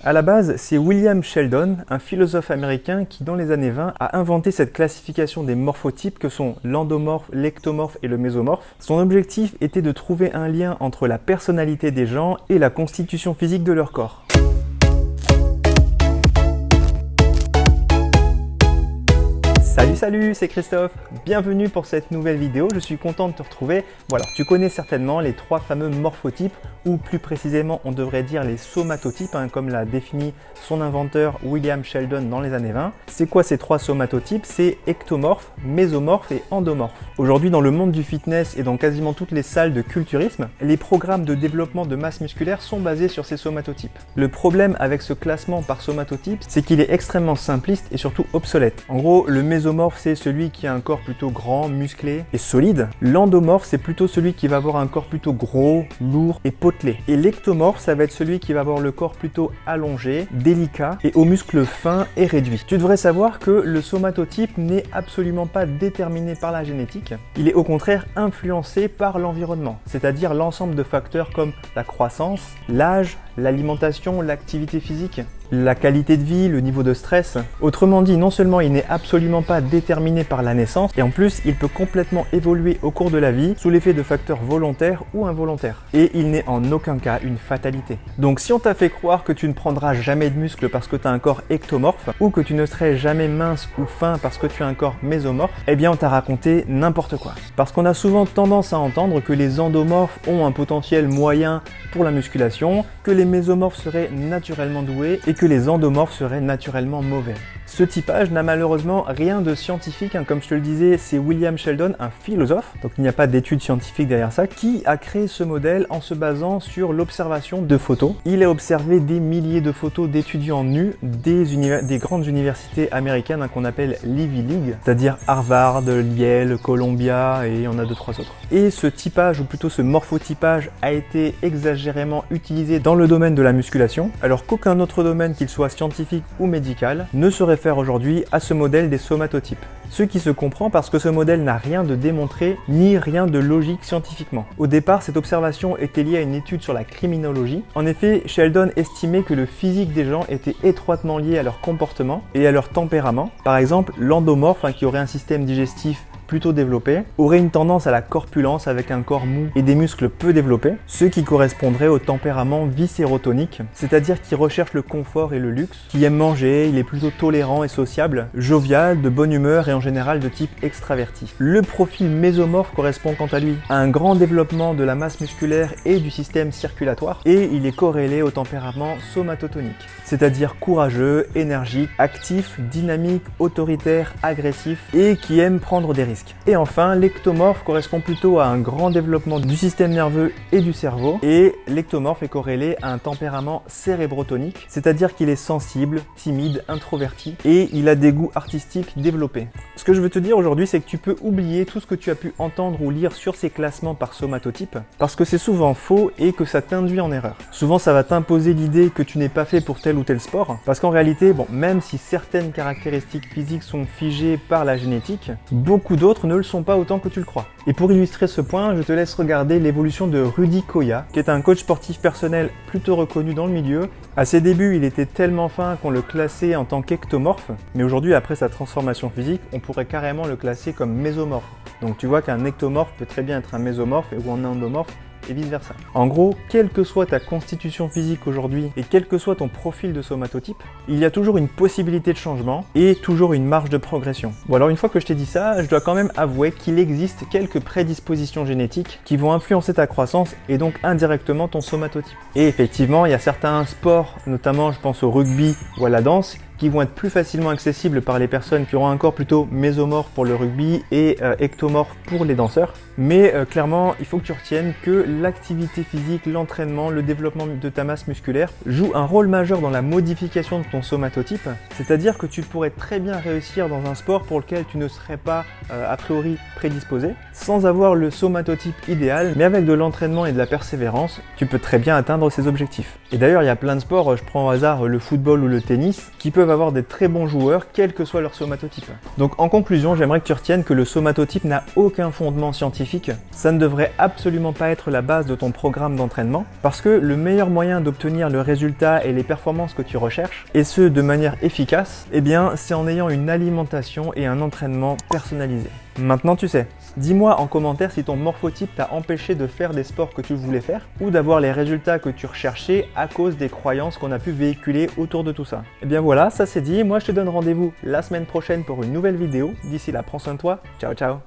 À la base, c'est William Sheldon, un philosophe américain qui, dans les années 20, a inventé cette classification des morphotypes que sont l'endomorphe, l'ectomorphe et le mésomorphe. Son objectif était de trouver un lien entre la personnalité des gens et la constitution physique de leur corps. Salut, c'est Christophe. Bienvenue pour cette nouvelle vidéo, je suis content de te retrouver. Bon alors, tu connais certainement les trois fameux morphotypes, ou plus précisément on devrait dire les somatotypes, comme l'a défini son inventeur William Sheldon dans les années 20. C'est quoi ces trois somatotypes? C'est ectomorphe, mésomorphe et endomorphe. Aujourd'hui, dans le monde du fitness et dans quasiment toutes les salles de culturisme, les programmes de développement de masse musculaire sont basés sur ces somatotypes. Le problème avec ce classement par somatotype, c'est qu'il est extrêmement simpliste et surtout obsolète. En gros, le mésomorphe, c'est celui qui a un corps plutôt grand, musclé et solide. L'endomorphe, c'est plutôt celui qui va avoir un corps plutôt gros, lourd et potelé. Et l'ectomorphe, ça va être celui qui va avoir le corps plutôt allongé, délicat et aux muscles fins et réduits. Tu devrais savoir que le somatotype n'est absolument pas déterminé par la génétique. Il est au contraire influencé par l'environnement, c'est-à-dire l'ensemble de facteurs comme la croissance, l'âge, l'alimentation, l'activité physique, la qualité de vie, le niveau de stress. Autrement dit, non seulement il n'est absolument pas déterminé par la naissance, et en plus il peut complètement évoluer au cours de la vie sous l'effet de facteurs volontaires ou involontaires. Et il n'est en aucun cas une fatalité. Donc si on t'a fait croire que tu ne prendras jamais de muscles parce que tu as un corps ectomorphe, ou que tu ne serais jamais mince ou fin parce que tu as un corps mésomorphe, eh bien on t'a raconté n'importe quoi. Parce qu'on a souvent tendance à entendre que les endomorphes ont un potentiel moyen pour la musculation, que les mésomorphes seraient naturellement doués et que les endomorphes seraient naturellement mauvais. Ce typage n'a malheureusement rien de scientifique, comme je te le disais, c'est William Sheldon, un philosophe, donc il n'y a pas d'études scientifiques derrière ça, qui a créé ce modèle en se basant sur l'observation de photos. Il a observé des milliers de photos d'étudiants nus des grandes universités américaines qu'on appelle l'Ivy League, c'est-à-dire Harvard, Yale, Columbia et il y en a 2-3 autres. Et ce typage, ou plutôt ce morphotypage, a été exagérément utilisé dans le domaine de la musculation, alors qu'aucun autre domaine, qu'il soit scientifique ou médical, ne se réfère aujourd'hui à ce modèle des somatotypes. Ce qui se comprend parce que ce modèle n'a rien de démontré ni rien de logique scientifiquement. Au départ, cette observation était liée à une étude sur la criminologie. En effet, Sheldon estimait que le physique des gens était étroitement lié à leur comportement et à leur tempérament. Par exemple, l'endomorphe, qui aurait un système digestif plutôt développé, aurait une tendance à la corpulence avec un corps mou et des muscles peu développés, ce qui correspondrait au tempérament viscérotonique, c'est-à-dire qui recherche le confort et le luxe, qui aime manger, il est plutôt tolérant et sociable, jovial, de bonne humeur et en général de type extraverti. Le profil mésomorphe correspond quant à lui à un grand développement de la masse musculaire et du système circulatoire, et il est corrélé au tempérament somatotonique, c'est-à-dire courageux, énergique, actif, dynamique, autoritaire, agressif et qui aime prendre des risques. Et enfin, l'ectomorphe correspond plutôt à un grand développement du système nerveux et du cerveau, et l'ectomorphe est corrélé à un tempérament cérébrotonique, c'est-à-dire qu'il est sensible, timide, introverti et il a des goûts artistiques développés. Ce que je veux te dire aujourd'hui, c'est que tu peux oublier tout ce que tu as pu entendre ou lire sur ces classements par somatotype, parce que c'est souvent faux et que ça t'induit en erreur. Souvent, ça va t'imposer l'idée que tu n'es pas fait pour tel ou tel sport, parce qu'en réalité, même si certaines caractéristiques physiques sont figées par la génétique, beaucoup d'autres ne le sont pas autant que tu le crois. Et pour illustrer ce point, je te laisse regarder l'évolution de Rudy Koya, qui est un coach sportif personnel plutôt reconnu dans le milieu. À ses débuts, il était tellement fin qu'on le classait en tant qu'ectomorphe, mais aujourd'hui, après sa transformation physique, on pourrait carrément le classer comme mésomorphe. Donc tu vois qu'un ectomorphe peut très bien être un mésomorphe ou un endomorphe, et vice versa. En gros, quelle que soit ta constitution physique aujourd'hui et quel que soit ton profil de somatotype, il y a toujours une possibilité de changement et toujours une marge de progression. Bon alors une fois que je t'ai dit ça, je dois quand même avouer qu'il existe quelques prédispositions génétiques qui vont influencer ta croissance et donc indirectement ton somatotype. Et effectivement, il y a certains sports, notamment je pense au rugby ou à la danse, qui vont être plus facilement accessibles par les personnes qui auront un corps plutôt mésomorphe pour le rugby et ectomorphe pour les danseurs. Mais clairement, il faut que tu retiennes que l'activité physique, l'entraînement, le développement de ta masse musculaire joue un rôle majeur dans la modification de ton somatotype. C'est-à-dire que tu pourrais très bien réussir dans un sport pour lequel tu ne serais pas a priori prédisposé, sans avoir le somatotype idéal, mais avec de l'entraînement et de la persévérance, tu peux très bien atteindre ces objectifs. Et d'ailleurs, il y a plein de sports, je prends au hasard le football ou le tennis, qui peuvent peuvent avoir des très bons joueurs, quel que soit leur somatotype. Donc en conclusion, j'aimerais que tu retiennes que le somatotype n'a aucun fondement scientifique. Ça ne devrait absolument pas être la base de ton programme d'entraînement, parce que le meilleur moyen d'obtenir le résultat et les performances que tu recherches, et ce de manière efficace, eh bien c'est en ayant une alimentation et un entraînement personnalisé. Maintenant tu sais. Dis-moi en commentaire si ton morphotype t'a empêché de faire des sports que tu voulais faire ou d'avoir les résultats que tu recherchais à cause des croyances qu'on a pu véhiculer autour de tout ça. Et bien voilà, ça c'est dit. Moi je te donne rendez-vous la semaine prochaine pour une nouvelle vidéo. D'ici là, prends soin de toi. Ciao ciao.